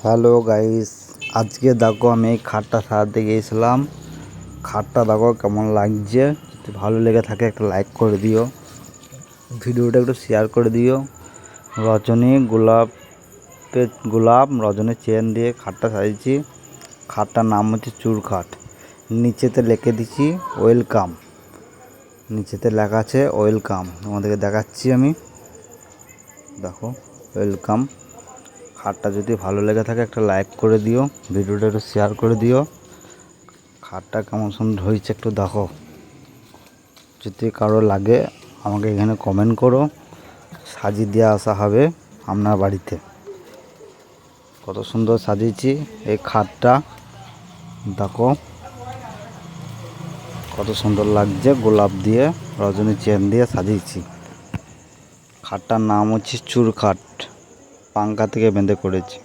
Hello guys, আজকে দেখো আমি এই খাটটা সারাতে গিয়েছিলাম। খাটটা দেখো কেমন লাগছে। যদি ভালো লেগে থাকে একটা লাইক করে দিও, ভিডিওটা একটু শেয়ার করে দিও। গোলাপ রজনী চেন দিয়ে খাটটা সাজিয়েছি। খাটটার নাম হচ্ছে চুর খাট। নিচেতে লিখে দিচ্ছি ওয়েলকাম, নিচেতে লেখা আছে ওয়েলকাম। তোমাদেরকে দেখাচ্ছি আমি, দেখো ওয়েলকাম। খাটটা যদি ভালো লেগে থাকে একটা লাইক করে দিও, ভিডিওটা একটু শেয়ার করে দিও। খাটটা কেমন সুন্দর হয়েছে একটু দেখো। যদি কারো লাগে আমাকে এখানে কমেন্ট করো, সাজিয়ে দিয়ে আসা হবে আপনার বাড়িতে। কত সুন্দর সাজিয়েছি এই খাটটা, দেখো কত সুন্দর লাগছে। গোলাপ দিয়ে রজনী চেন দিয়ে সাজিয়েছি। খাটটার নাম হচ্ছে চুর খাট, পাঙ্কা থেকে বেঁধে করেছি।